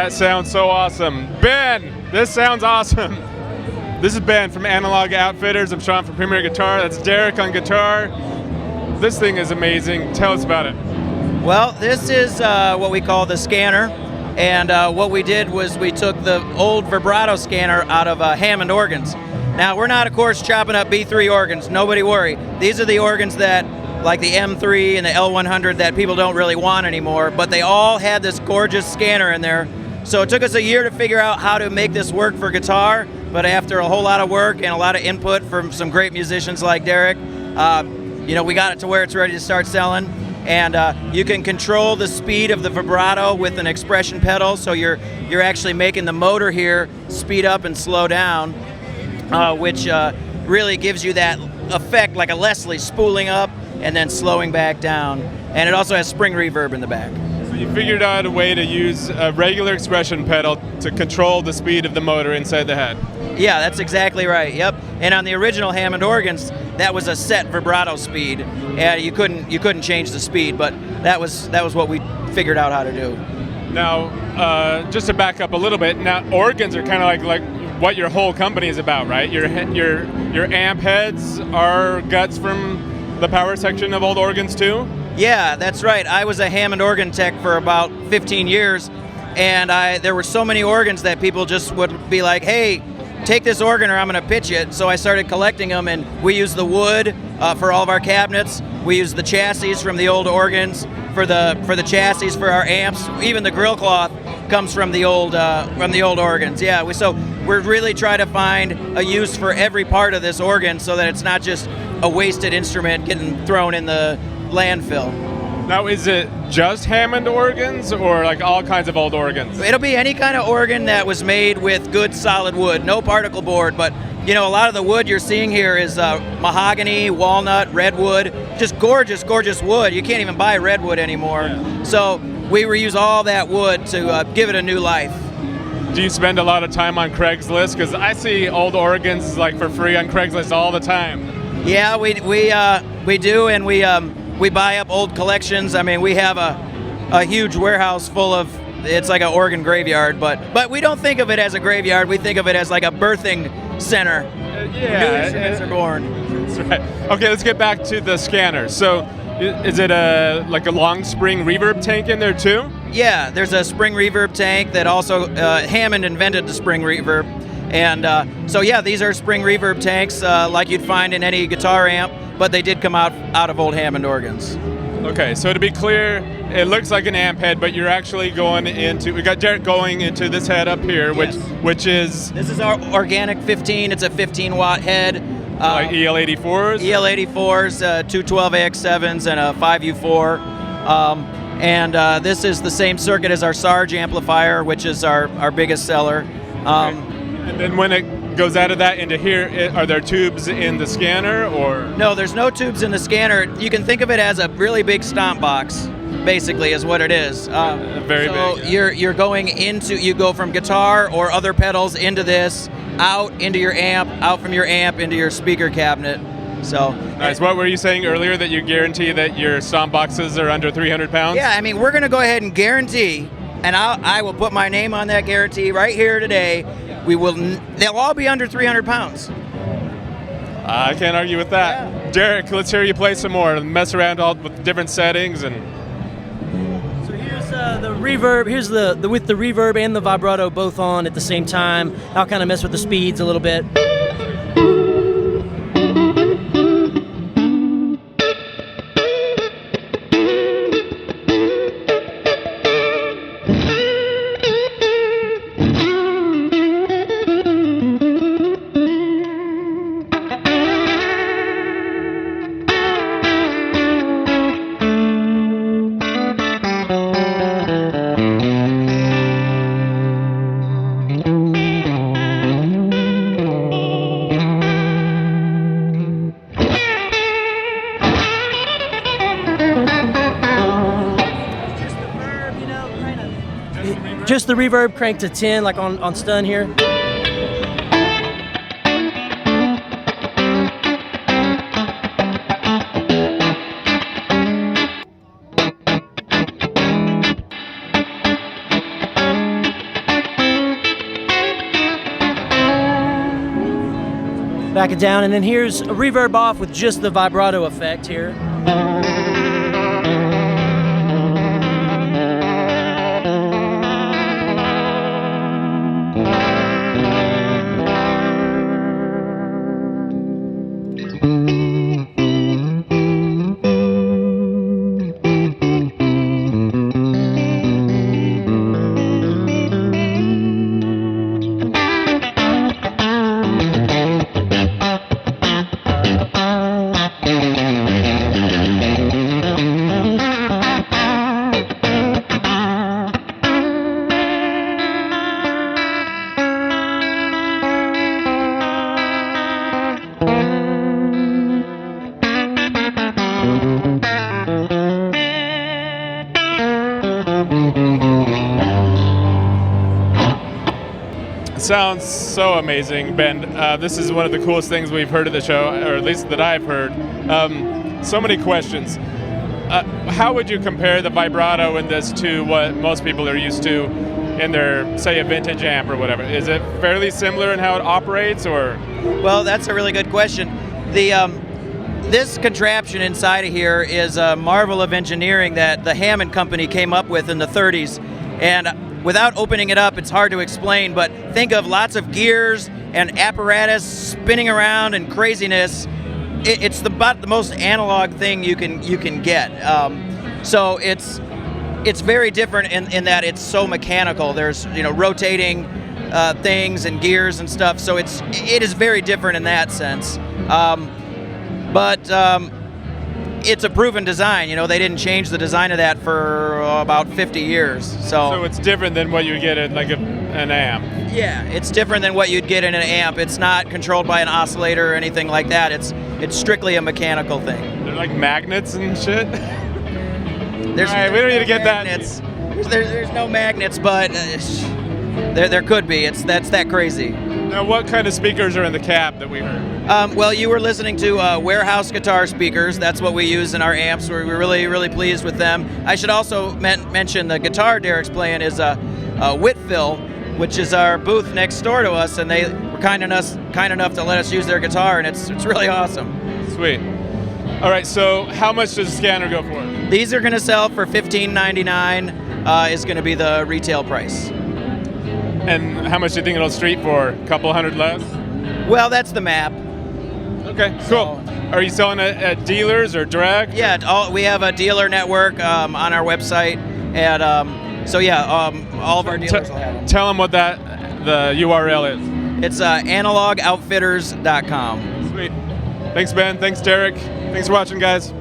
That sounds so awesome. Ben, this sounds awesome. This is Ben from Analog Outfitters. I'm Sean from Premier Guitar. That's Derek on guitar. This thing is amazing. Tell us about it. Well, this is what we call the scanner. And what we did was we took the old vibrato scanner out of Hammond organs. Now, we're not, of course, chopping up B3 organs. Nobody worry. These are the organs that, like the M3 and the L100, that people don't really want anymore, but they all had this gorgeous scanner in there. So it took us a year to figure out how to make this work for guitar, but after a whole lot of work and a lot of input from some great musicians like Derek, we got it to where it's ready to start selling. And you can control the speed of the vibrato with an expression pedal, so you're actually making the motor here speed up and slow down, which really gives you that effect like a Leslie, spooling up and then slowing back down. And it also has spring reverb in the back. So you figured out a way to use a regular expression pedal to control the speed of the motor inside the head. Yeah, that's exactly right. Yep. And on the original Hammond organs, that was a set vibrato speed, and you couldn't change the speed. But that was what we figured out how to do. Now, just to back up a little bit, now organs are kind of like what your whole company is about, right? Your amp heads are guts from the power section of old organs too? Yeah, that's right. I was a Hammond organ tech for about 15 years, and there were so many organs that people just would be like, hey, take this organ or I'm going to pitch it. So I started collecting them, and we use the wood for all of our cabinets. We use the chassis from the old organs for the chassis for our amps. Even the grill cloth comes from the old organs. Yeah, we're really trying to find a use for every part of this organ so that it's not just a wasted instrument getting thrown in the landfill. Now, is it just Hammond organs or like all kinds of old organs? It'll be any kind of organ that was made with good solid wood, no particle board, but a lot of the wood you're seeing here is mahogany, walnut, redwood, just gorgeous, gorgeous wood. You can't even buy redwood anymore. Yeah. So we reuse all that wood to give it a new life. Do you spend a lot of time on Craigslist? Because I see old organs like for free on Craigslist all the time. Yeah, we do, and we buy up old collections. I mean, we have a huge warehouse full of, it's like an organ graveyard, but we don't think of it as a graveyard. We think of it as like a birthing center. Yeah, new instruments are born. That's right. Okay, let's get back to the scanner. So, is it like a long spring reverb tank in there too? Yeah, there's a spring reverb tank that also Hammond invented the spring reverb. And so yeah, these are spring reverb tanks like you'd find in any guitar amp, but they did come out of old Hammond organs. Okay, so to be clear, it looks like an amp head, but you're actually we got Derek going into this head up here, yes. which is... This is our organic 15, it's a 15 watt head. Like EL84s? EL84s, two 12AX7s and a 5U4. And this is the same circuit as our Sarge amplifier, which is our biggest seller. And then when it goes out of that into here, are there tubes in the scanner or? No, there's no tubes in the scanner. You can think of it as a really big stomp box, basically, is what it is. Very big. So you're going you go from guitar or other pedals into this, out into your amp, out from your amp into your speaker cabinet. So nice. What were you saying earlier, that you guarantee that your stomp boxes are under 300 pounds? Yeah, I mean, we're going to go ahead and guarantee, and I will put my name on that guarantee right here today. They'll all be under 300 pounds. I can't argue with that. Yeah. Derek, let's hear you play some more. Mess around with different settings and. So here's the reverb. Here's the with the reverb and the vibrato both on at the same time. I'll kind of mess with the speeds a little bit. Just the reverb cranked to 10, like on stun here. back it down, and then here's a reverb off with just the vibrato effect here. Sounds so amazing, Ben. This is one of the coolest things we've heard at the show, or at least that I've heard. So many questions. How would you compare the vibrato in this to what most people are used to in their, say, a vintage amp or whatever? Is it fairly similar in how it operates, or? Well, that's a really good question. This contraption inside of here is a marvel of engineering that the Hammond company came up with in the 30s. And without opening it up, it's hard to explain, but think of lots of gears and apparatus spinning around and craziness. It's about the most analog thing you can get. So it's very different in that it's so mechanical. There's rotating things and gears and stuff. So it is very different in that sense. But it's a proven design. They didn't change the design of that for about 50 years. So it's different than what you get in like an amp. Yeah, it's different than what you'd get in an amp. It's not controlled by an oscillator or anything like that. It's strictly a mechanical thing. They're like magnets and shit. All right, we don't need to get magnets. There's no magnets, but there could be. That's that crazy. Now, what kind of speakers are in the cab that we heard? Well, you were listening to warehouse guitar speakers. That's what we use in our amps. We're really, really pleased with them. I should also mention the guitar Derek's playing is a Whitfill, which is our booth next door to us, and they were kind enough to let us use their guitar, and it's really awesome. Sweet. All right, so how much does the scanner go for? These are going to sell for $15.99 is going to be the retail price. And how much do you think it'll street for? A couple hundred less? Well, that's the map. Okay, cool. Are you selling it at dealers or direct? Yeah, we have a dealer network on our website, and all of our dealers will have them. Tell them what the URL is. It's analogoutfitters.com. Sweet. Thanks, Ben. Thanks, Derek. Thanks for watching, guys.